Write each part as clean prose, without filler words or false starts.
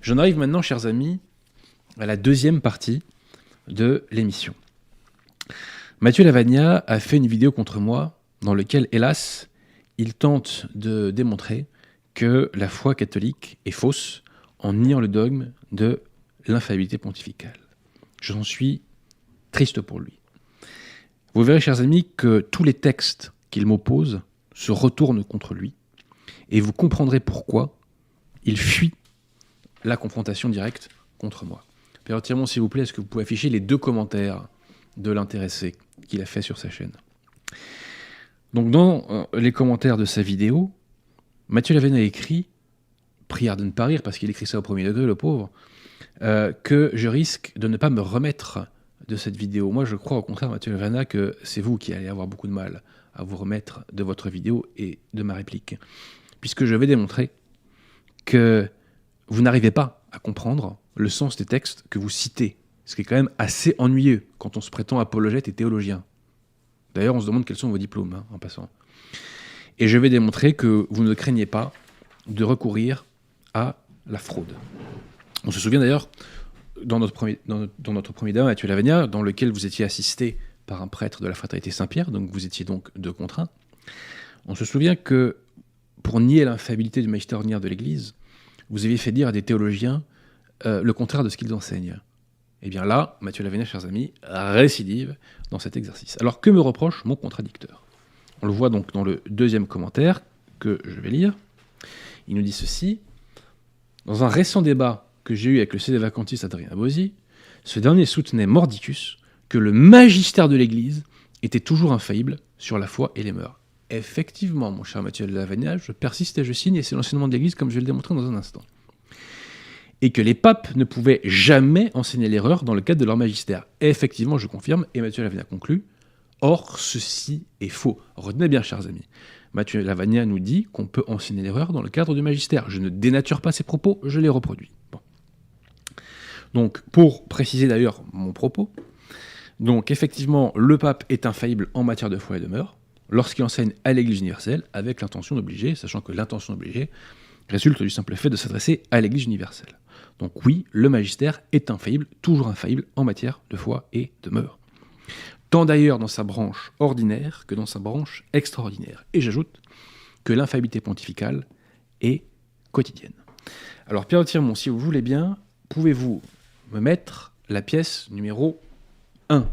J'en arrive maintenant, chers amis, à la deuxième partie de l'émission. Mathieu Lavagna a fait une vidéo contre moi dans laquelle, hélas, il tente de démontrer que la foi catholique est fausse en niant le dogme de l'infaillibilité pontificale. J'en suis triste pour lui. Vous verrez, chers amis, que tous les textes qu'il m'oppose se retournent contre lui, et vous comprendrez pourquoi il fuit la confrontation directe contre moi. Père Tirmont, s'il vous plaît, est-ce que vous pouvez afficher les 2 commentaires de l'intéressé qu'il a fait sur sa chaîne? Donc dans les commentaires de sa vidéo, Mathieu Lavagna a écrit, prière de ne pas rire parce qu'il écrit ça au premier degré, le pauvre, que je risque de ne pas me remettre de cette vidéo. Moi, je crois au contraire, Mathieu Lavagna, que c'est vous qui allez avoir beaucoup de mal à vous remettre de votre vidéo et de ma réplique, puisque je vais démontrer que vous n'arrivez pas à comprendre le sens des textes que vous citez, ce qui est quand même assez ennuyeux quand on se prétend apologète et théologien. D'ailleurs, on se demande quels sont vos diplômes, en passant. Et je vais démontrer que vous ne craignez pas de recourir à la fraude. On se souvient d'ailleurs, dans notre premier débat, Mathieu Lavagna, dans lequel vous étiez assisté par un prêtre de la fraternité Saint-Pierre, donc vous étiez donc 2 contre 1, on se souvient que pour nier l'infaillibilité du magistère ordinaire de l'Église, vous aviez fait dire à des théologiens le contraire de ce qu'ils enseignent. Et bien là, Mathieu Lavagna, chers amis, récidive dans cet exercice. Alors que me reproche mon contradicteur? On le voit donc dans le 2e commentaire que je vais lire. Il nous dit ceci. Dans un récent débat que j'ai eu avec le sédévacantiste Adrien Abosi, ce dernier soutenait mordicus que le magistère de l'Église était toujours infaillible sur la foi et les mœurs. Effectivement, mon cher Mathieu Lavagna, je persiste et je signe, et c'est l'enseignement de l'Église comme je vais le démontrer dans un instant. Et que les papes ne pouvaient jamais enseigner l'erreur dans le cadre de leur magistère. Et effectivement, je confirme, et Mathieu Lavagna conclut, or, ceci est faux. Retenez bien, chers amis, Mathieu Lavagna nous dit qu'on peut enseigner l'erreur dans le cadre du magistère. Je ne dénature pas ses propos, je les reproduis. Bon. Donc, pour préciser d'ailleurs mon propos, donc effectivement, le pape est infaillible en matière de foi et de mœurs, lorsqu'il enseigne à l'Église universelle, avec l'intention d'obliger, sachant que l'intention d'obliger résulte du simple fait de s'adresser à l'Église universelle. Donc oui, le magistère est infaillible, toujours infaillible en matière de foi et de mœurs. Tant d'ailleurs dans sa branche ordinaire que dans sa branche extraordinaire. Et j'ajoute que l'infaillibilité pontificale est quotidienne. Alors Pierre Tirmont, si vous voulez bien, pouvez-vous me mettre la pièce numéro 1 ?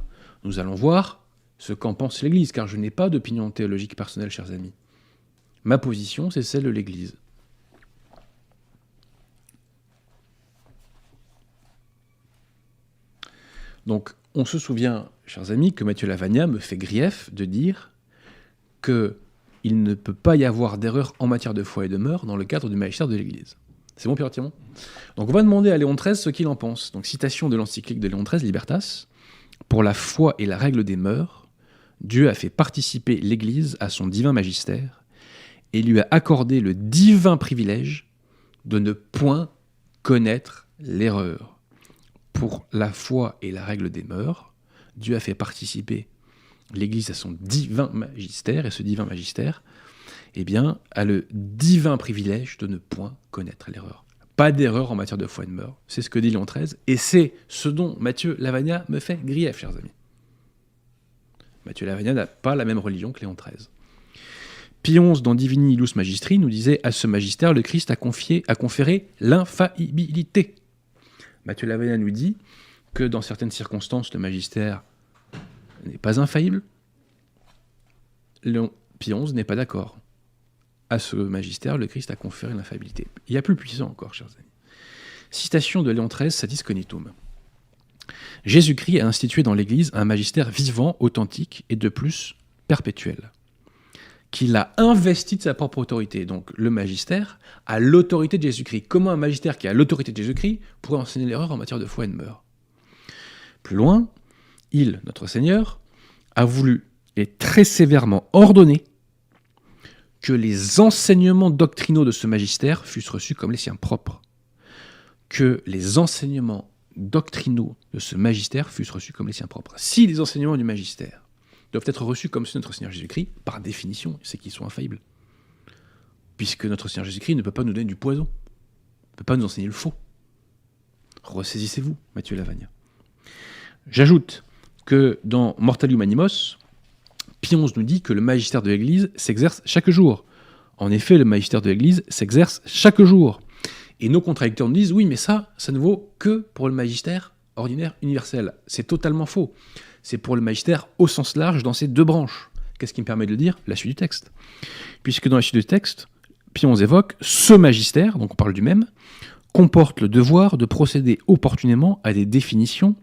Nous allons voir ce qu'en pense l'Église, car je n'ai pas d'opinion théologique personnelle, chers amis. Ma position, c'est celle de l'Église. Donc, on se souvient, chers amis, que Mathieu Lavagna me fait grief de dire qu'il ne peut pas y avoir d'erreur en matière de foi et de mœurs dans le cadre du magistère de l'Église. C'est bon, Pierre Tirmont ? Donc, on va demander à Léon XIII ce qu'il en pense. Donc, citation de l'encyclique de Léon XIII, Libertas. Pour la foi et la règle des mœurs, Dieu a fait participer l'Église à son divin magistère et lui a accordé le divin privilège de ne point connaître l'erreur. Pour la foi et la règle des mœurs, Dieu a fait participer l'Église à son divin magistère, et ce divin magistère, eh bien, a le divin privilège de ne point connaître l'erreur. Pas d'erreur en matière de foi et de mœurs. C'est ce que dit Léon XIII, et c'est ce dont Mathieu Lavagna me fait grief, chers amis. Mathieu Lavagna n'a pas la même religion que Léon XIII. Pie XI, dans Divini Illus Magistri, nous disait « À ce magistère, le Christ a conféré l'infaillibilité ». Mathieu Lavagna nous dit que dans certaines circonstances, le magistère n'est pas infaillible. Pie XI n'est pas d'accord. À ce magistère, le Christ a conféré l'infaillibilité. Il y a plus puissant encore, chers amis. Citation de Léon XIII, Sadis Cognitum. Jésus-Christ a institué dans l'Église un magistère vivant, authentique et de plus perpétuel, qu'il a investi de sa propre autorité. Donc le magistère a l'autorité de Jésus-Christ. Comment un magistère qui a l'autorité de Jésus-Christ pourrait enseigner l'erreur en matière de foi et de mœurs ? Plus loin, il, notre Seigneur, a voulu et très sévèrement ordonner que les enseignements doctrinaux de ce magistère fussent reçus comme les siens propres. Que les enseignements doctrinaux de ce magistère fussent reçus comme les siens propres. Si les enseignements du magistère doivent être reçus comme ceux de notre Seigneur Jésus-Christ, par définition, c'est qu'ils sont infaillibles. puisque notre Seigneur Jésus-Christ ne peut pas nous donner du poison, ne peut pas nous enseigner le faux. Ressaisissez-vous, Matthieu Lavagna. J'ajoute que dans Mortalium Animos, Pie XI nous dit que le magistère de l'Église s'exerce chaque jour. En effet, le magistère de l'Église s'exerce chaque jour. Et nos contradicteurs nous disent, oui, mais ça ne vaut que pour le magistère ordinaire universel. C'est totalement faux. C'est pour le magistère au sens large dans ces deux branches. Qu'est-ce qui me permet de le dire? La suite du texte. Puisque dans la suite du texte, Pie XI évoque ce magistère, donc on parle du même, comporte le devoir de procéder opportunément à des définitions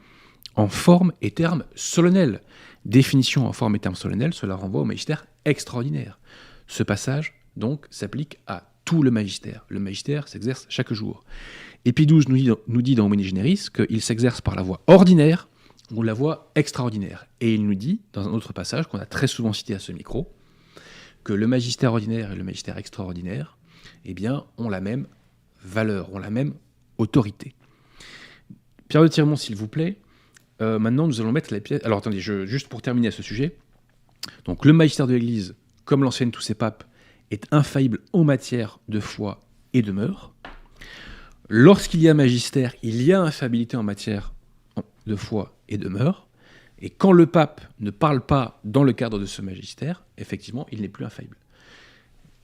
en forme et termes solennels. Définition en forme et termes solennels, cela renvoie au magistère extraordinaire. Ce passage, donc, s'applique à tout le magistère. Le magistère s'exerce chaque jour. Et Pie XII nous dit dans Humani Generis qu'il s'exerce par la voie ordinaire ou la voie extraordinaire. Et il nous dit, dans un autre passage qu'on a très souvent cité à ce micro, que le magistère ordinaire et le magistère extraordinaire, eh bien, ont la même valeur, ont la même autorité. Pierre de Tiremont, s'il vous plaît. Maintenant, nous allons mettre la pièce... Alors, attendez, juste pour terminer à ce sujet. Donc, le magistère de l'Église, comme l'enseignent tous ces papes, est infaillible en matière de foi et de mœurs. Lorsqu'il y a magistère, il y a infaillibilité en matière de foi et de mœurs. Et quand le pape ne parle pas dans le cadre de ce magistère, effectivement, il n'est plus infaillible.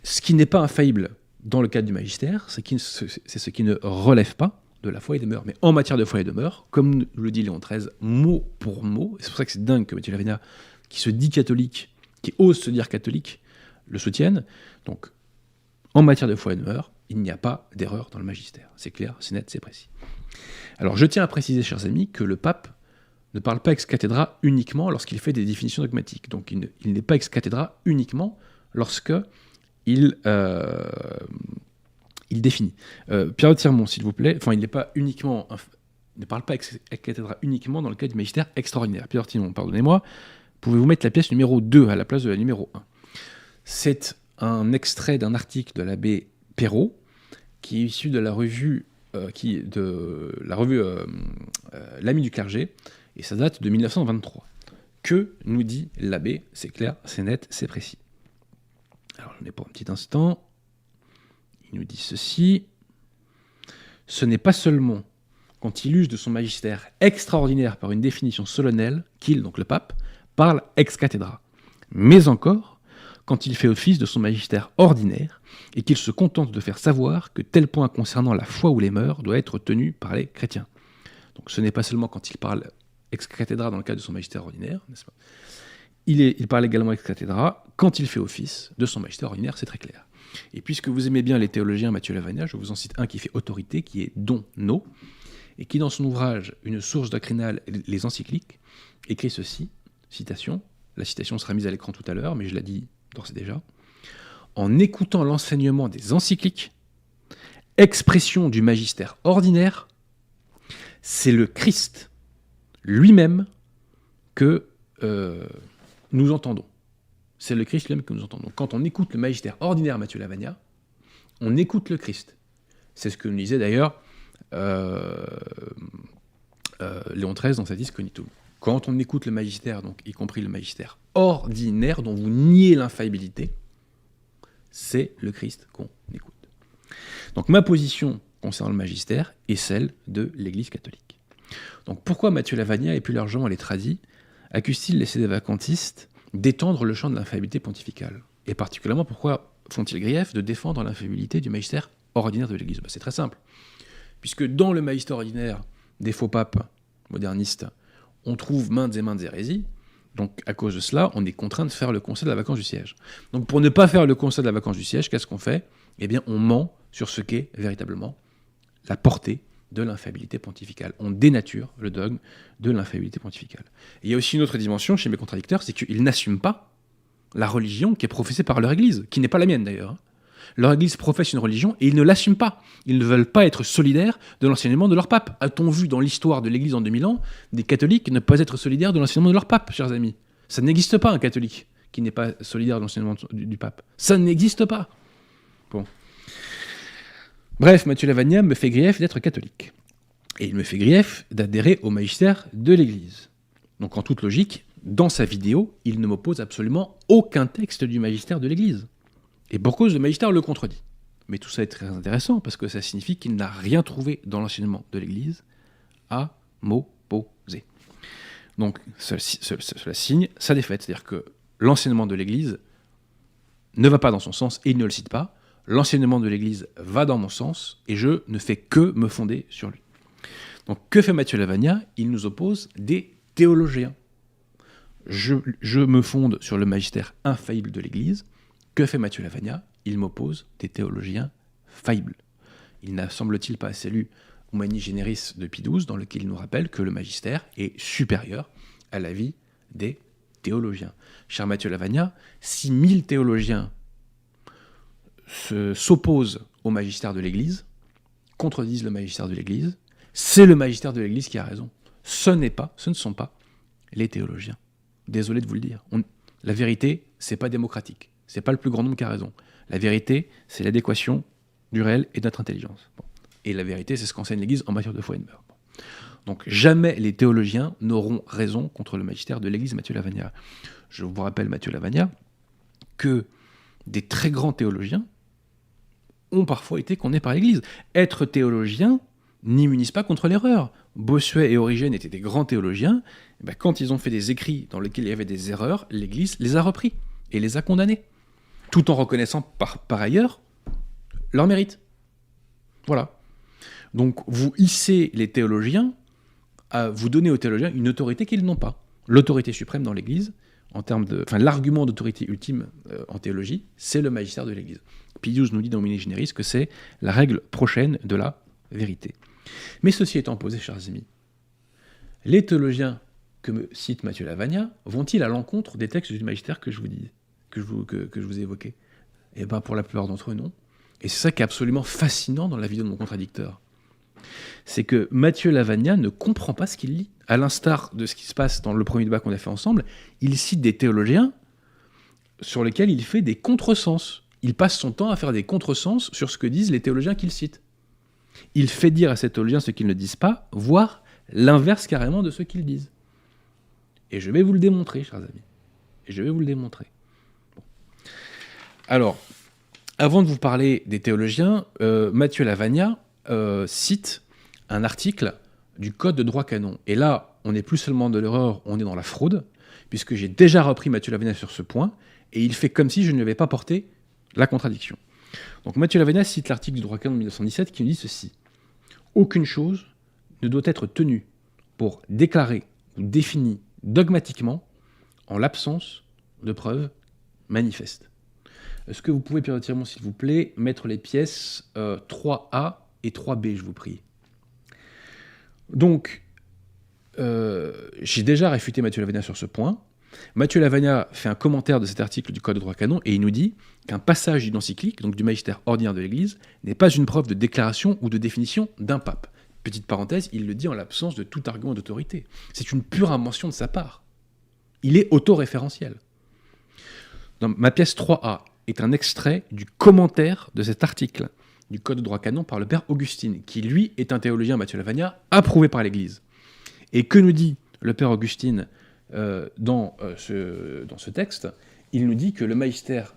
Ce qui n'est pas infaillible dans le cadre du magistère, c'est ce qui ne relève pas de la foi et des mœurs. Mais en matière de foi et de mœurs, comme le dit Léon XIII, mot pour mot, et c'est pour ça que c'est dingue que Matthieu Lavagna, qui se dit catholique, qui ose se dire catholique, le soutienne. Donc, en matière de foi et de mœurs, il n'y a pas d'erreur dans le magistère. C'est clair, c'est net, c'est précis. Alors, je tiens à préciser, chers amis, que le pape ne parle pas ex cathedra uniquement lorsqu'il fait des définitions dogmatiques. Donc, il n'est pas ex cathedra uniquement lorsque il définit. Pierre de Tiremont, s'il vous plaît, enfin, il ne parle pas ex cathedra uniquement dans le cas du magistère extraordinaire. Pierre de Tiremont, pardonnez-moi, pouvez-vous mettre la pièce numéro 2 à la place de la numéro 1? C'est un extrait d'un article de l'abbé Perrault, qui est issu de la revue, L'Ami du clergé, et ça date de 1923. Que nous dit l'abbé? C'est clair, c'est net, c'est précis. Alors, je l'ai pour un petit instant. Il nous dit ceci. Ce n'est pas seulement quand il use de son magistère extraordinaire par une définition solennelle qu'il, donc le pape, parle ex cathedra, mais encore quand il fait office de son magistère ordinaire et qu'il se contente de faire savoir que tel point concernant la foi ou les mœurs doit être tenu par les chrétiens. Donc ce n'est pas seulement quand il parle ex cathedra dans le cadre de son magistère ordinaire, n'est-ce pas? Il parle également ex cathedra quand il fait office de son magistère ordinaire, c'est très clair. Et puisque vous aimez bien les théologiens Matthieu Lavagna, je vous en cite un qui fait autorité, qui est Don No, et qui dans son ouvrage « Une source doctrinale, les encycliques » écrit ceci, citation, la citation sera mise à l'écran tout à l'heure, mais je la dis d'ores et déjà, « En écoutant l'enseignement des encycliques, expression du magistère ordinaire, c'est le Christ lui-même que nous entendons. » C'est le Christ lui-même que nous entendons. Quand on écoute le magistère ordinaire Matthieu Lavagna, on écoute le Christ. C'est ce que nous disait d'ailleurs Léon XIII dans sa Dis Cognitum. Quand on écoute le magistère, donc y compris le magistère ordinaire, dont vous niez l'infaillibilité, c'est le Christ qu'on écoute. Donc ma position concernant le magistère est celle de l'Église catholique. Donc pourquoi Matthieu Lavagna, et plus largement les tradis, accusent-ils les sédévacantistes d'étendre le champ de l'infaillibilité pontificale? Et particulièrement, pourquoi font-ils grief de défendre l'infaillibilité du magistère ordinaire de l'Église? C'est très simple. Puisque dans le magistère ordinaire des faux papes modernistes, on trouve maintes et maintes hérésies, donc à cause de cela, on est contraint de faire le concile de la vacance du siège. Donc pour ne pas faire le concile de la vacance du siège, qu'est-ce qu'on fait? Eh bien, on ment sur ce qu'est véritablement la portée de l'infaillibilité pontificale. On dénature le dogme de l'infaillibilité pontificale. Et il y a aussi une autre dimension chez mes contradicteurs, c'est qu'ils n'assument pas la religion qui est professée par leur Église, qui n'est pas la mienne d'ailleurs. Leur Église professe une religion et ils ne l'assument pas. Ils ne veulent pas être solidaires de l'enseignement de leur pape. A-t-on vu dans l'histoire de l'Église en 2000 ans des catholiques ne pas être solidaires de l'enseignement de leur pape, chers amis? Ça n'existe pas un catholique qui n'est pas solidaire de l'enseignement du pape. Ça n'existe pas. Bon. Bref, Matthieu Lavagna me fait grief d'être catholique. Et il me fait grief d'adhérer au magistère de l'Église. Donc en toute logique, dans sa vidéo, il ne m'oppose absolument aucun texte du magistère de l'Église. Et pour cause, le magistère le contredit. Mais tout ça est très intéressant parce que ça signifie qu'il n'a rien trouvé dans l'enseignement de l'Église à m'opposer. Donc cela signe sa défaite, c'est-à-dire que l'enseignement de l'Église ne va pas dans son sens et il ne le cite pas. L'enseignement de l'Église va dans mon sens et je ne fais que me fonder sur lui. Donc que fait Matthieu Lavagna ? Il nous oppose des théologiens. Je me fonde sur le magistère infaillible de l'Église. Que fait Matthieu Lavagna ? Il m'oppose des théologiens faillibles. Il n'a, semble-t-il, pas assez lu Humani Generis de Pie XII, dans lequel il nous rappelle que le magistère est supérieur à l'avis des théologiens. Cher Matthieu Lavagna, si 1000 théologiens s'opposent au magistère de l'Église, contredisent le magistère de l'Église, c'est le magistère de l'Église qui a raison. Ce ne sont pas les théologiens. Désolé de vous le dire. La vérité, c'est pas démocratique. C'est pas le plus grand nombre qui a raison. La vérité, c'est l'adéquation du réel et de notre intelligence. Bon. Et la vérité, c'est ce qu'enseigne l'Église en matière de foi et de mœurs. Bon. Donc jamais les théologiens n'auront raison contre le magistère de l'Église Matthieu Lavagna. Je vous rappelle, Matthieu Lavagna, que des très grands théologiens ont parfois été condamnés par l'Église. Être théologien n'immunise pas contre l'erreur. Bossuet et Origène étaient des grands théologiens. Et bien, quand ils ont fait des écrits dans lesquels il y avait des erreurs, l'Église les a repris et les a condamnés, tout en reconnaissant par ailleurs leur mérite. Voilà. Donc vous hissez les théologiens, vous donnez aux théologiens une autorité qu'ils n'ont pas. L'autorité suprême dans l'Église, l'argument d'autorité ultime en théologie, c'est le magistère de l'Église. Pie XII nous dit dans Humani Generis que c'est la règle prochaine de la vérité. Mais ceci étant posé, chers amis, les théologiens que me cite Matthieu Lavagna vont-ils à l'encontre des textes du magistère que je vous ai évoqués ? Eh bien, pour la plupart d'entre eux, non. Et c'est ça qui est absolument fascinant dans la vidéo de mon contradicteur. C'est que Matthieu Lavagna ne comprend pas ce qu'il lit. À l'instar de ce qui se passe dans le premier débat qu'on a fait ensemble, il cite des théologiens sur lesquels il fait des contresens. Il passe son temps à faire des contresens sur ce que disent les théologiens qu'il cite. Il fait dire à ces théologiens ce qu'ils ne disent pas, voire l'inverse carrément de ce qu'ils disent. Et je vais vous le démontrer, chers amis. Et je vais vous le démontrer. Bon. Alors, avant de vous parler des théologiens, Matthieu Lavagna cite un article du Code de droit canon. Et là, on n'est plus seulement de l'erreur, on est dans la fraude, puisque j'ai déjà repris Matthieu Lavagna sur ce point, et il fait comme si je ne lui avais pas porté la contradiction. Donc Matthieu Lavagna cite l'article du droit canon de 1917 qui nous dit ceci. « Aucune chose ne doit être tenue pour déclarée ou définie dogmatiquement en l'absence de preuves manifestes. » Est-ce que vous pouvez, Pierre Tiremont, s'il vous plaît, mettre les pièces 3A et 3B, je vous prie. Donc, j'ai déjà réfuté Matthieu Lavagna sur ce point. Matthieu Lavagna fait un commentaire de cet article du Code de droit canon et il nous dit qu'un passage d'une encyclique, donc du magistère ordinaire de l'Église, n'est pas une preuve de déclaration ou de définition d'un pape. Petite parenthèse, il le dit en l'absence de tout argument d'autorité. C'est une pure invention de sa part. Il est autoréférentiel. Donc, ma pièce 3A est un extrait du commentaire de cet article du Code de droit canon par le père Augustine, qui lui est un théologien, Matthieu Lavagna, approuvé par l'Église. Et que nous dit le père Augustine dans ce texte ? Il nous dit que le magistère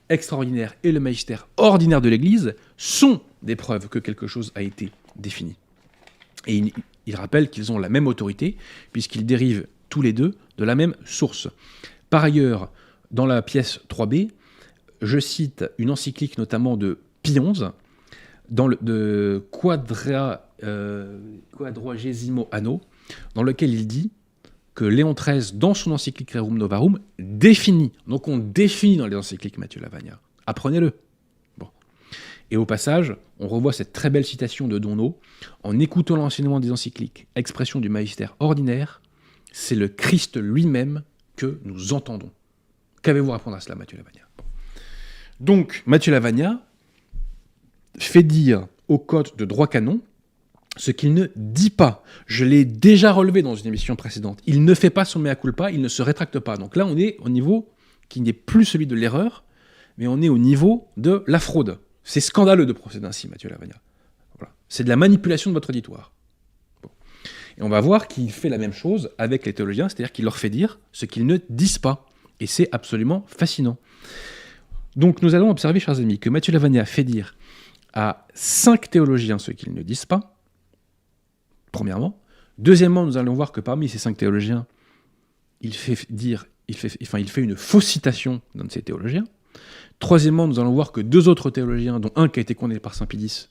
extraordinaire et le magistère ordinaire de l'Église sont des preuves que quelque chose a été défini. Et il rappelle qu'ils ont la même autorité, puisqu'ils dérivent tous les deux de la même source. Par ailleurs, dans la pièce 3B, je cite une encyclique notamment de Pie XI, de Quadragesimo Anno, dans lequel il dit que Léon XIII, dans son encyclique Rerum Novarum, définit. Donc on définit dans les encycliques Matthieu Lavagna. Apprenez-le. Bon. Et au passage, on revoit cette très belle citation de Donneau. En écoutant l'enseignement des encycliques, expression du magistère ordinaire, c'est le Christ lui-même que nous entendons. Qu'avez-vous à répondre à cela, Matthieu Lavagna ? Bon. Donc, Matthieu Lavagna fait dire au Code de droit canon ce qu'il ne dit pas. Je l'ai déjà relevé dans une émission précédente. Il ne fait pas son mea culpa, il ne se rétracte pas. Donc là, on est au niveau qui n'est plus celui de l'erreur, mais on est au niveau de la fraude. C'est scandaleux de procéder ainsi, Matthieu Lavagna. Voilà. C'est de la manipulation de votre auditoire. Bon. Et on va voir qu'il fait la même chose avec les théologiens, c'est-à-dire qu'il leur fait dire ce qu'ils ne disent pas. Et c'est absolument fascinant. Donc nous allons observer, chers amis, que Matthieu Lavagna fait dire à 5 théologiens ce qu'ils ne disent pas, premièrement. Deuxièmement, nous allons voir que parmi ces 5 théologiens, il fait une fausse citation d'un de ces théologiens. Troisièmement, nous allons voir que 2 autres théologiens, dont un qui a été condamné par Saint Pidis,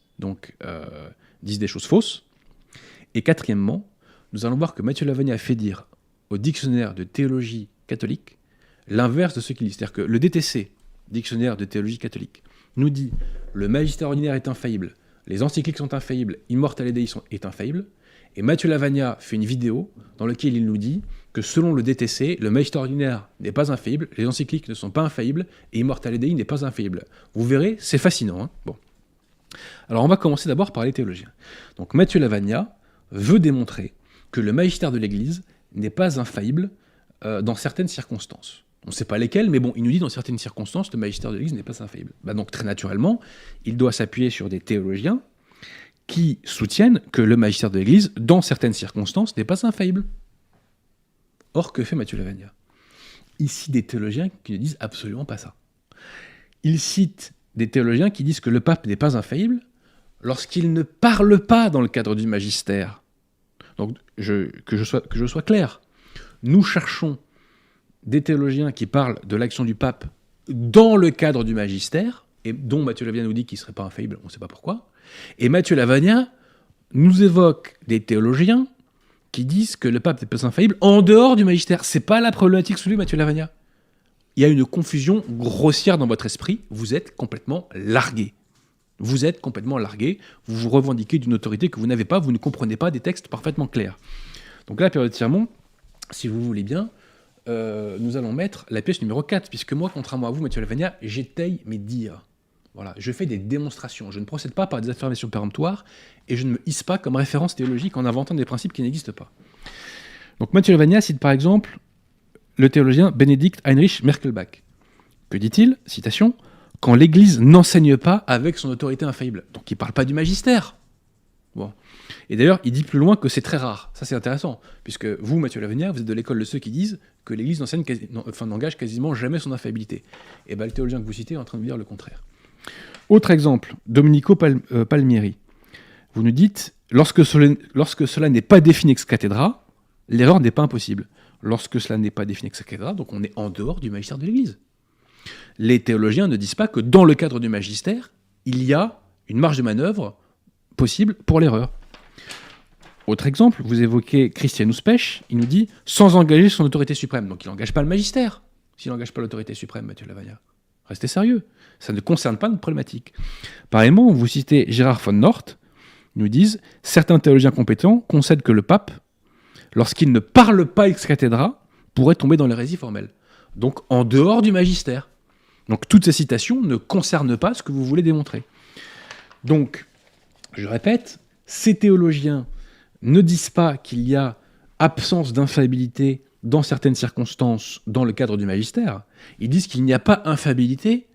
disent des choses fausses. Et quatrièmement, nous allons voir que Matthieu Lavagna fait dire au dictionnaire de théologie catholique l'inverse de ce qu'il dit. C'est-à-dire que le DTC, dictionnaire de théologie catholique, nous dit le magistère ordinaire est infaillible, les encycliques sont infaillibles, Immortale Dei est infaillible. Et Matthieu Lavagna fait une vidéo dans laquelle il nous dit que selon le DTC, le magistère ordinaire n'est pas infaillible, les encycliques ne sont pas infaillibles et Immortale Dei n'est pas infaillible. Vous verrez, c'est fascinant. Hein. Bon. Alors on va commencer d'abord par les théologiens. Donc Matthieu Lavagna veut démontrer que le magistère de l'Église n'est pas infaillible dans certaines circonstances. On ne sait pas lesquelles, mais bon, il nous dit dans certaines circonstances, le magistère de l'Église n'est pas infaillible. Donc très naturellement, il doit s'appuyer sur des théologiens qui soutiennent que le magistère de l'Église, dans certaines circonstances, n'est pas infaillible. Or, que fait Matthieu Lavagna ? Il cite des théologiens qui ne disent absolument pas ça. Il cite des théologiens qui disent que le pape n'est pas infaillible lorsqu'il ne parle pas dans le cadre du magistère. Donc, que je sois clair, nous cherchons des théologiens qui parlent de l'action du pape dans le cadre du magistère, et dont Matthieu Lavagna nous dit qu'il ne serait pas infaillible, on ne sait pas pourquoi. Et Matthieu Lavagna nous évoque des théologiens qui disent que le pape n'est pas infaillible en dehors du magistère. C'est pas la problématique soulevée, Matthieu Lavagna. Il y a une confusion grossière dans votre esprit. Vous êtes complètement largué. Vous êtes complètement largué. Vous vous revendiquez d'une autorité que vous n'avez pas. Vous ne comprenez pas des textes parfaitement clairs. Donc là, la période de sermon, si vous voulez bien, nous allons mettre la pièce numéro 4, puisque moi, contrairement à vous, Matthieu Lavagna, j'étaye mes dires. Voilà, je fais des démonstrations, je ne procède pas par des affirmations péremptoires et je ne me hisse pas comme référence théologique en inventant des principes qui n'existent pas. Donc Matthieu Lavagna cite par exemple le théologien Benedikt Heinrich Merkelbach. Que dit-il ? Citation : « Quand l'Église n'enseigne pas avec son autorité infaillible ». Donc il ne parle pas du magistère. Bon. Et d'ailleurs, il dit plus loin que c'est très rare. Ça c'est intéressant, puisque vous, Matthieu Lavagna, vous êtes de l'école de ceux qui disent que l'Église n'engage quasiment jamais son infaillibilité. Et bien le théologien que vous citez est en train de vous dire le contraire. Autre exemple, Domenico Palmieri. Vous nous dites, lorsque cela n'est pas défini ex cathedra, l'erreur n'est pas impossible. Lorsque cela n'est pas défini ex cathedra, donc on est en dehors du magistère de l'Église. Les théologiens ne disent pas que dans le cadre du magistère, il y a une marge de manœuvre possible pour l'erreur. Autre exemple, vous évoquez Christianus Pech, il nous dit, sans engager son autorité suprême. Donc il n'engage pas le magistère, s'il n'engage pas l'autorité suprême, Matthieu Lavagna. Restez sérieux, ça ne concerne pas notre problématique. Pareillement, vous citez Gérard von Nort, ils nous disent « Certains théologiens compétents concèdent que le pape, lorsqu'il ne parle pas ex cathedra, pourrait tomber dans l'hérésie formelle. » Donc en dehors du magistère. Donc toutes ces citations ne concernent pas ce que vous voulez démontrer. Donc, je répète, ces théologiens ne disent pas qu'il y a absence d'infaillibilité dans certaines circonstances, dans le cadre du magistère. Ils disent qu'il n'y a pas infaillibilité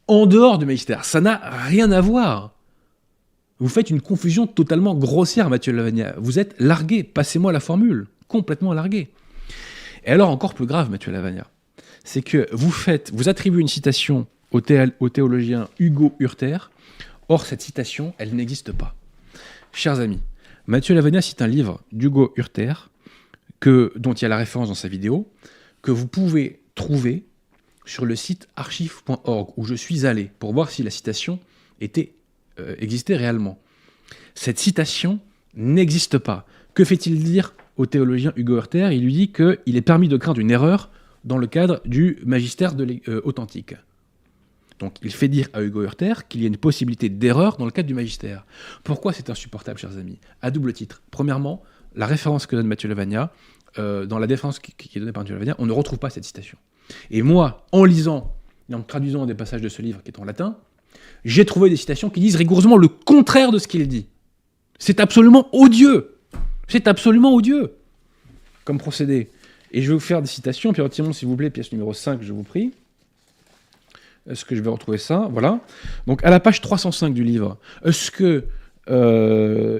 en dehors du magistère. Ça n'a rien à voir. Vous faites une confusion totalement grossière, Matthieu Lavagna. Vous êtes largué, passez-moi la formule, complètement largué. Et alors, encore plus grave, Matthieu Lavagna, c'est que vous attribuez une citation au théologien Hugo Hurter. Or, cette citation, elle n'existe pas. Chers amis, Matthieu Lavagna cite un livre d'Hugo Hurter, dont il y a la référence dans sa vidéo, que vous pouvez trouver sur le site archive.org, où je suis allé pour voir si la citation existait réellement. Cette citation n'existe pas. Que fait-il dire au théologien Hugo Hurter ? Il lui dit qu'il est permis de craindre une erreur dans le cadre du magistère authentique. Donc il fait dire à Hugo Hurter qu'il y a une possibilité d'erreur dans le cadre du magistère. Pourquoi c'est insupportable, chers amis ? À double titre. Premièrement, la référence que donne Matthieu Lavagna, dans la défense qui est donnée par Matthieu Lavagna, on ne retrouve pas cette citation. Et moi, en lisant et en traduisant des passages de ce livre qui est en latin, j'ai trouvé des citations qui disent rigoureusement le contraire de ce qu'il dit. C'est absolument odieux. C'est absolument odieux comme procédé. Et je vais vous faire des citations. Pierre Timon, s'il vous plaît, pièce numéro 5, je vous prie. Est-ce que je vais retrouver ça ? Voilà. Donc, à la page 305 du livre, est-ce que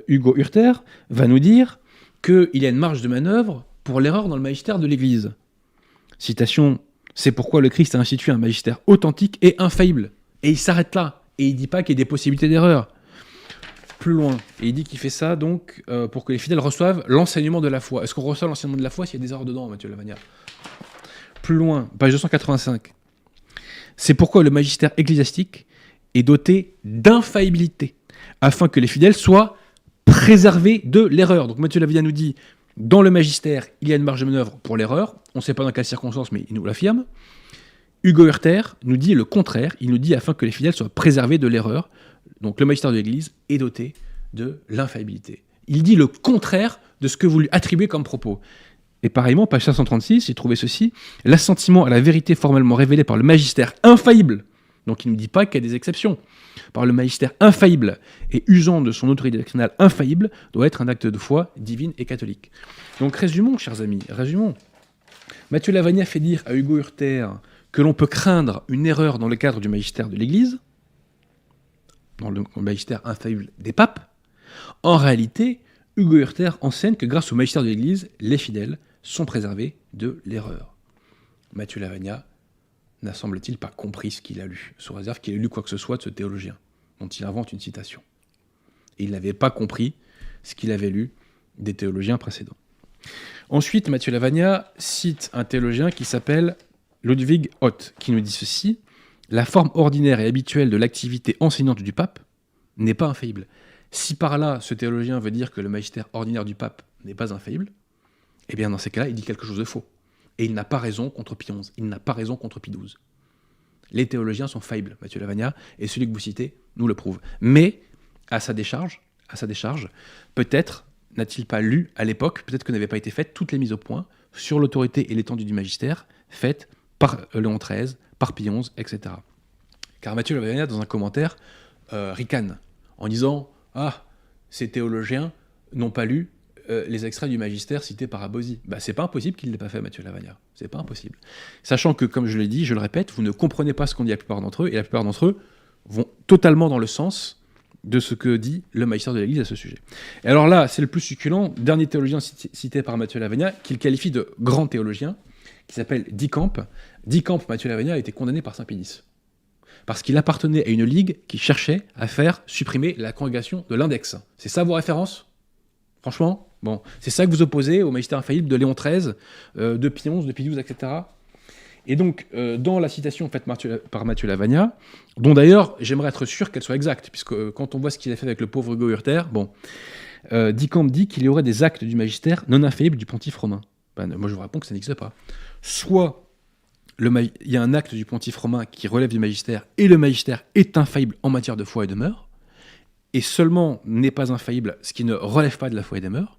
Hugo Hurter va nous dire qu'il y a une marge de manœuvre pour l'erreur dans le magistère de l'Église ? Citation C'est pourquoi le Christ a institué un magistère authentique et infaillible. Et il s'arrête là. Et il dit pas qu'il y a des possibilités d'erreur. Plus loin. Et il dit qu'il fait ça donc pour que les fidèles reçoivent l'enseignement de la foi. Est-ce qu'on reçoit l'enseignement de la foi s'il y a des erreurs dedans, Matthieu Lavagna? Plus loin, page 285. C'est pourquoi le magistère ecclésiastique est doté d'infaillibilité, afin que les fidèles soient préservés de l'erreur. Donc Matthieu Lavagna nous dit, dans le magistère, il y a une marge de manœuvre pour l'erreur. On ne sait pas dans quelles circonstances, mais il nous l'affirme. Hugo Hurter nous dit le contraire. Il nous dit afin que les fidèles soient préservés de l'erreur. Donc le magistère de l'Église est doté de l'infaillibilité. Il dit le contraire de ce que vous lui attribuez comme propos. Et pareillement, page 536, j'ai trouvé ceci. L'assentiment à la vérité formellement révélée par le magistère infaillible. Donc il ne nous dit pas qu'il y a des exceptions. Par le magistère infaillible et usant de son autorité doctrinale infaillible doit être un acte de foi divine et catholique. Donc résumons, chers amis, résumons. Matthieu Lavagna fait dire à Hugo Hurter que l'on peut craindre une erreur dans le cadre du magistère de l'Église, dans le magistère infaillible des papes. En réalité, Hugo Hurter enseigne que grâce au magistère de l'Église, les fidèles sont préservés de l'erreur. Matthieu Lavagna n'a semble-t-il pas compris ce qu'il a lu, sous réserve qu'il ait lu quoi que ce soit de ce théologien, dont il invente une citation. Et il n'avait pas compris ce qu'il avait lu des théologiens précédents. Ensuite, Matthieu Lavagna cite un théologien qui s'appelle Ludwig Ott, qui nous dit ceci: la forme ordinaire et habituelle de l'activité enseignante du pape n'est pas infaillible. Si par là, ce théologien veut dire que le magistère ordinaire du pape n'est pas infaillible, eh bien dans ces cas-là, il dit quelque chose de faux. Et il n'a pas raison contre Pie XI, il n'a pas raison contre Pie XII. Les théologiens sont faillibles, Matthieu Lavagna, et celui que vous citez nous le prouve. Mais, à sa décharge, peut-être n'a-t-il pas lu à l'époque, peut-être que n'avaient pas été faites toutes les mises au point sur l'autorité et l'étendue du magistère faites par Léon XIII, par Pie XI, etc. Car Matthieu Lavagna, dans un commentaire, ricane en disant « Ah, ces théologiens n'ont pas lu les extraits du magistère cités par Abosi. » C'est pas impossible qu'il ne l'ait pas fait, Matthieu Lavagna. C'est pas impossible. Sachant que, comme je l'ai dit, je le répète, vous ne comprenez pas ce qu'on dit à la plupart d'entre eux, et la plupart d'entre eux vont totalement dans le sens de ce que dit le magistère de l'Église à ce sujet. Et alors là, c'est le plus succulent, dernier théologien cité par Matthieu Lavagna, qu'il qualifie de grand théologien, qui s'appelle Dicamp. Dicamp, Matthieu Lavagna, a été condamné par Saint-Pénis. Parce qu'il appartenait à une ligue qui cherchait à faire supprimer la congrégation de l'index. C'est ça vos références? Franchement? Bon, c'est ça que vous opposez au magistère infaillible de Léon XIII, de Pie XI, de Pie XII, etc. Et donc, dans la citation faite par Matthieu Lavagna, dont d'ailleurs j'aimerais être sûr qu'elle soit exacte, puisque quand on voit ce qu'il a fait avec le pauvre Hugo Hurter, Dicamp dit qu'il y aurait des actes du magistère non infaillibles du pontife romain. Moi je vous réponds que ça n'existe pas. Soit il y a un acte du pontife romain qui relève du magistère, et le magistère est infaillible en matière de foi et de mœurs, et seulement n'est pas infaillible ce qui ne relève pas de la foi et des mœurs,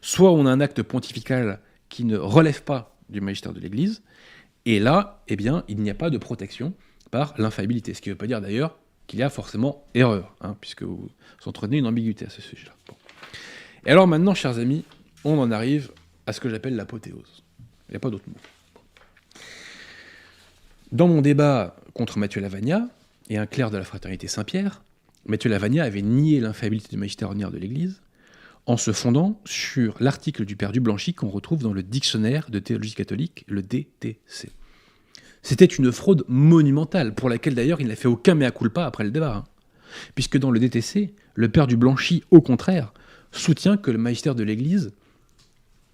soit on a un acte pontifical qui ne relève pas du magistère de l'Église, et là, eh bien, il n'y a pas de protection par l'infaillibilité. Ce qui ne veut pas dire d'ailleurs qu'il y a forcément erreur, puisque vous entretenez une ambiguïté à ce sujet-là. Bon. Et alors maintenant, chers amis, on en arrive à ce que j'appelle l'apothéose. Il n'y a pas d'autre mot. Dans mon débat contre Matthieu Lavagna, et un clerc de la fraternité Saint-Pierre, Matthieu Lavagna avait nié l'infaillibilité du magistère ordinaire de l'Église en se fondant sur l'article du père Dublanchi qu'on retrouve dans le dictionnaire de théologie catholique, le DTC. C'était une fraude monumentale, pour laquelle d'ailleurs il n'a fait aucun mea culpa après le débat. Puisque dans le DTC, le père Dublanchi, au contraire, soutient que le magistère de l'Église,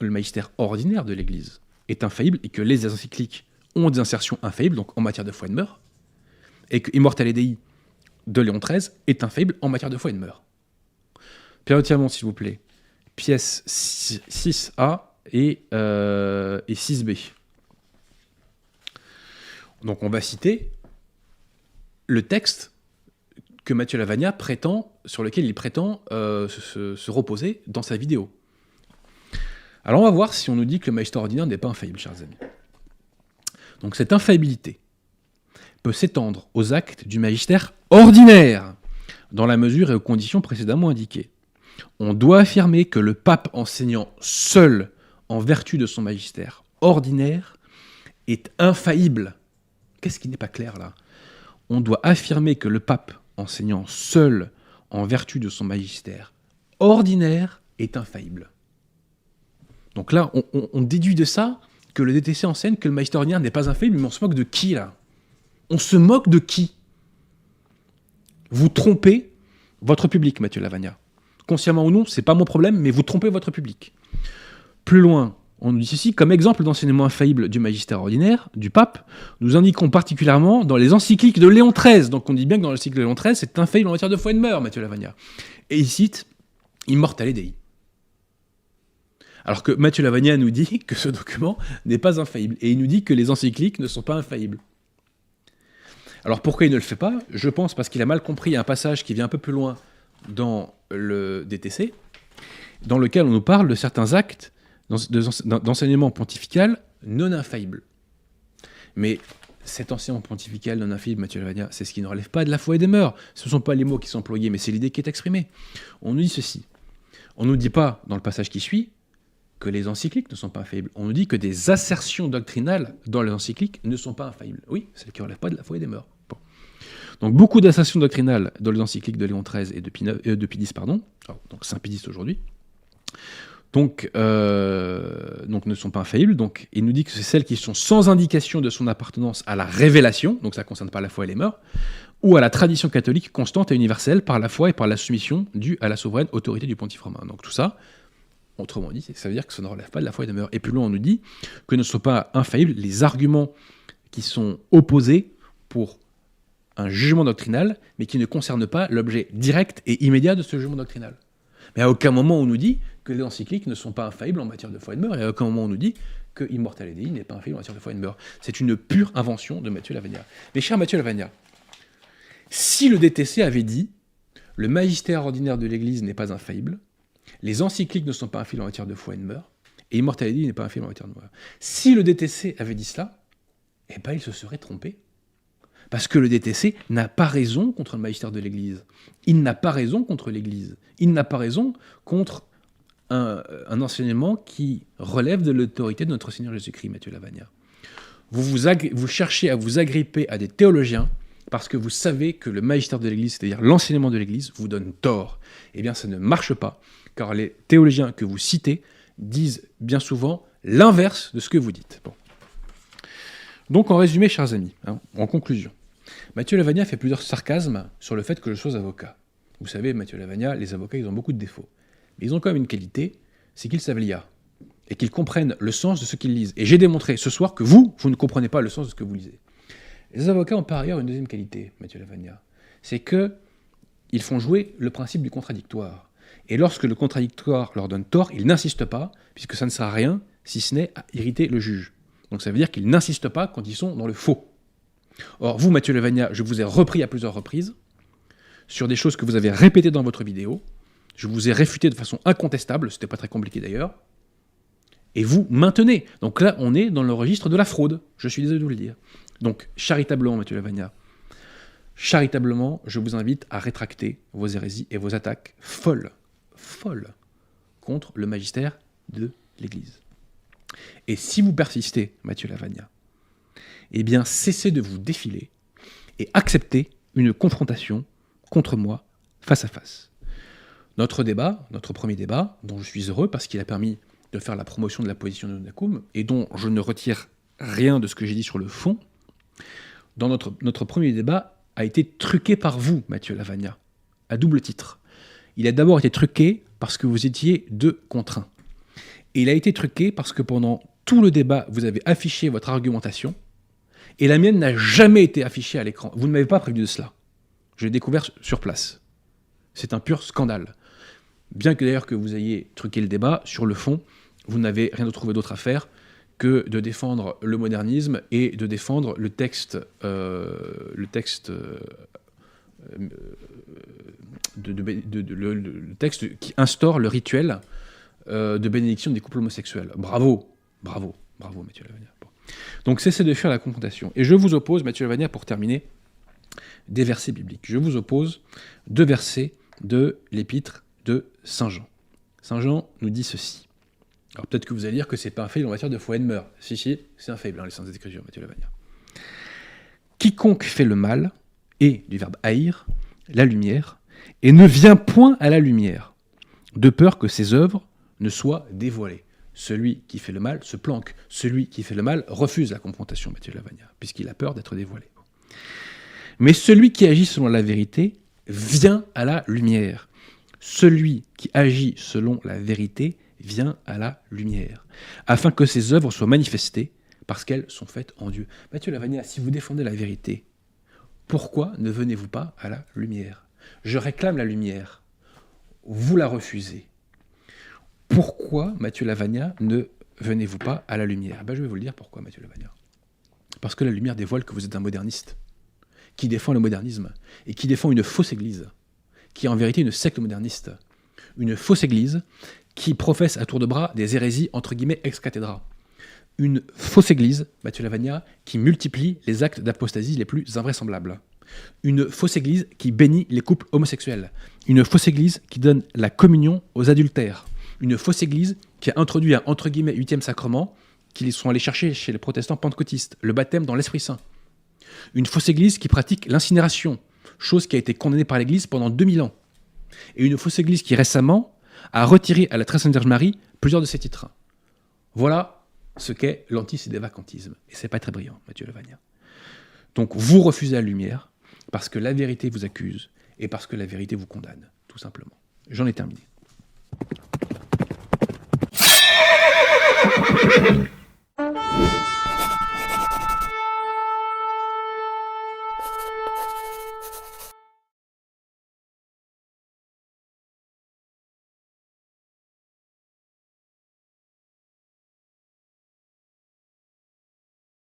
le magistère ordinaire de l'Église, est infaillible et que les encycliques ont des insertions infaillibles, donc en matière de foi et de mœurs, et que Immortale Dei de Léon XIII est infaillible en matière de foi et de mœurs. Pierre Tiamont, s'il vous plaît. Pièces 6A et 6B. Donc on va citer le texte que Matthieu Lavagna sur lequel il prétend se reposer dans sa vidéo. Alors on va voir si on nous dit que le magistère ordinaire n'est pas infaillible, chers amis. Donc cette infaillibilité peut s'étendre aux actes du magistère ordinaire, dans la mesure et aux conditions précédemment indiquées. On doit affirmer que le pape enseignant seul, en vertu de son magistère ordinaire, est infaillible. Qu'est-ce qui n'est pas clair là? On doit affirmer que le pape enseignant seul, en vertu de son magistère ordinaire, est infaillible. Donc là, on déduit de ça que le DTC enseigne que le Magister ordinaire n'est pas infaillible, mais on se moque de qui, là? On se moque de qui? Vous trompez votre public, Mathieu Lavagna. Consciemment ou non, c'est pas mon problème, mais vous trompez votre public. Plus loin, on nous dit ceci, comme exemple d'enseignement infaillible du Magister ordinaire, du pape, nous indiquons particulièrement dans les encycliques de Léon XIII. Donc on dit bien que dans l'encyclique de Léon XIII, c'est infaillible en matière de foi et de mœurs, Mathieu Lavagna. Et il cite Immortale Dei. Alors que Mathieu Lavagna nous dit que ce document n'est pas infaillible. Et il nous dit que les encycliques ne sont pas infaillibles. Alors pourquoi il ne le fait pas? Je pense parce qu'il a mal compris un passage qui vient un peu plus loin dans le DTC, dans lequel on nous parle de certains actes d'enseignement pontifical non infaillible. Mais cet enseignement pontifical non infaillible, Mathieu Lavagna, c'est ce qui ne relève pas de la foi et des mœurs. Ce ne sont pas les mots qui sont employés, mais c'est l'idée qui est exprimée. On nous dit ceci. On ne nous dit pas, dans le passage qui suit, que les encycliques ne sont pas infaillibles. On nous dit que des assertions doctrinales dans les encycliques ne sont pas infaillibles. Oui, celles qui ne relèvent pas de la foi et des mœurs. Bon. Donc beaucoup d'assertions doctrinales dans les encycliques de Léon XIII et de Pie X, donc Saint Pie X aujourd'hui, donc ne sont pas infaillibles. Donc il nous dit que c'est celles qui sont sans indication de son appartenance à la révélation, donc ça ne concerne pas la foi et les mœurs, ou à la tradition catholique constante et universelle par la foi et par la soumission due à la souveraine autorité du pontife romain. Donc tout ça, autrement dit, ça veut dire que ça ne relève pas de la foi et des mœurs. Et plus loin, on nous dit que ne sont pas infaillibles les arguments qui sont opposés pour un jugement doctrinal, mais qui ne concernent pas l'objet direct et immédiat de ce jugement doctrinal. Mais à aucun moment on nous dit que les encycliques ne sont pas infaillibles en matière de foi et de mœurs, et à aucun moment on nous dit que Immortale Dei n'est pas infaillible en matière de foi et de mœurs. C'est une pure invention de Mathieu Lavagna. Mais cher Mathieu Lavagna, si le DTC avait dit « le magistère ordinaire de l'Église n'est pas infaillible », les encycliques ne sont pas infaillibles en matière de foi et de mœurs, et Immortale Dei n'est pas infaillible en matière de mœurs. Si le DTC avait dit cela, eh ben il se serait trompé. Parce que le DTC n'a pas raison contre le magistère de l'Église. Il n'a pas raison contre l'Église. Il n'a pas raison contre un enseignement qui relève de l'autorité de notre Seigneur Jésus-Christ, Mathieu Lavagna. Vous cherchez à vous agripper à des théologiens parce que vous savez que le magistère de l'Église, c'est-à-dire l'enseignement de l'Église, vous donne tort. Eh bien, ça ne marche pas. Car les théologiens que vous citez disent bien souvent l'inverse de ce que vous dites. Bon. Donc en résumé, chers amis, en conclusion, Mathieu Lavagna fait plusieurs sarcasmes sur le fait que je sois avocat. Vous savez, Mathieu Lavagna, les avocats, ils ont beaucoup de défauts. Mais ils ont quand même une qualité, c'est qu'ils savent lire. Et qu'ils comprennent le sens de ce qu'ils lisent. Et j'ai démontré ce soir que vous ne comprenez pas le sens de ce que vous lisez. Les avocats ont par ailleurs une deuxième qualité, Mathieu Lavagna. C'est qu'ils font jouer le principe du contradictoire. Et lorsque le contradictoire leur donne tort, ils n'insistent pas, puisque ça ne sert à rien, si ce n'est à irriter le juge. Donc ça veut dire qu'ils n'insistent pas quand ils sont dans le faux. Or, vous, Mathieu Lavagna, je vous ai repris à plusieurs reprises sur des choses que vous avez répétées dans votre vidéo. Je vous ai réfuté de façon incontestable, c'était pas très compliqué d'ailleurs. Et vous maintenez. Donc là, on est dans le registre de la fraude. Je suis désolé de vous le dire. Donc, charitablement, Mathieu Lavagna, charitablement, je vous invite à rétracter vos hérésies et vos attaques folles contre le magistère de l'Église. Et si vous persistez, Mathieu Lavagna, eh bien, cessez de vous défiler et acceptez une confrontation contre moi face à face. Notre premier débat, dont je suis heureux parce qu'il a permis de faire la promotion de la position de Nunacum et dont je ne retire rien de ce que j'ai dit sur le fond, dans notre premier débat a été truqué par vous, Mathieu Lavagna, à double titre. Il a d'abord été truqué parce que vous étiez 2 contre 1. Et il a été truqué parce que pendant tout le débat, vous avez affiché votre argumentation, et la mienne n'a jamais été affichée à l'écran. Vous ne m'avez pas prévenu de cela. Je l'ai découvert sur place. C'est un pur scandale. Bien que d'ailleurs que vous ayez truqué le débat, sur le fond, vous n'avez rien trouvé d'autre à faire que de défendre le modernisme et de défendre le texte qui instaure le rituel de bénédiction des couples homosexuels. Bravo, Mathieu Lavagna. Bon. Donc cessez de faire la confrontation. Et je vous oppose, Mathieu Lavagna, pour terminer, des versets bibliques. Je vous oppose 2 versets de l'épître de Saint Jean. Saint Jean nous dit ceci. Alors peut-être que vous allez dire que c'est pas infaillible en matière de foi et de mœurs. Si, c'est infaillible, les Saintes Écritures, Mathieu Lavagna. Quiconque fait le mal, et du verbe haïr, la lumière, et ne vient point à la lumière, de peur que ses œuvres ne soient dévoilées. Celui qui fait le mal se planque. Celui qui fait le mal refuse la confrontation, Mathieu Lavagna, puisqu'il a peur d'être dévoilé. Mais celui qui agit selon la vérité vient à la lumière. Celui qui agit selon la vérité vient à la lumière, afin que ses œuvres soient manifestées, parce qu'elles sont faites en Dieu. Mathieu Lavagna, si vous défendez la vérité, pourquoi ne venez-vous pas à la lumière? Je réclame la lumière. Vous la refusez. Pourquoi, Mathieu Lavagna, ne venez-vous pas à la lumière? Je vais vous le dire pourquoi, Mathieu Lavagna. Parce que la lumière dévoile que vous êtes un moderniste, qui défend le modernisme, et qui défend une fausse église, qui est en vérité une secte moderniste. Une fausse église qui professe à tour de bras des hérésies, entre guillemets, ex cathedra. Une fausse église, Mathieu Lavagna, qui multiplie les actes d'apostasie les plus invraisemblables. Une fausse église qui bénit les couples homosexuels. Une fausse église qui donne la communion aux adultères. Une fausse église qui a introduit un, entre guillemets, 8e sacrement qu'ils sont allés chercher chez les protestants pentecôtistes, le baptême dans l'Esprit Saint. Une fausse église qui pratique l'incinération, chose qui a été condamnée par l'église pendant 2000 ans. Et une fausse église qui récemment a retiré à la Très Sainte Vierge Marie plusieurs de ses titres. Voilà ce qu'est l'antisédévacantisme. Et c'est pas très brillant, Mathieu Lavagna. Donc vous refusez la lumière parce que la vérité vous accuse et parce que la vérité vous condamne, tout simplement. J'en ai terminé.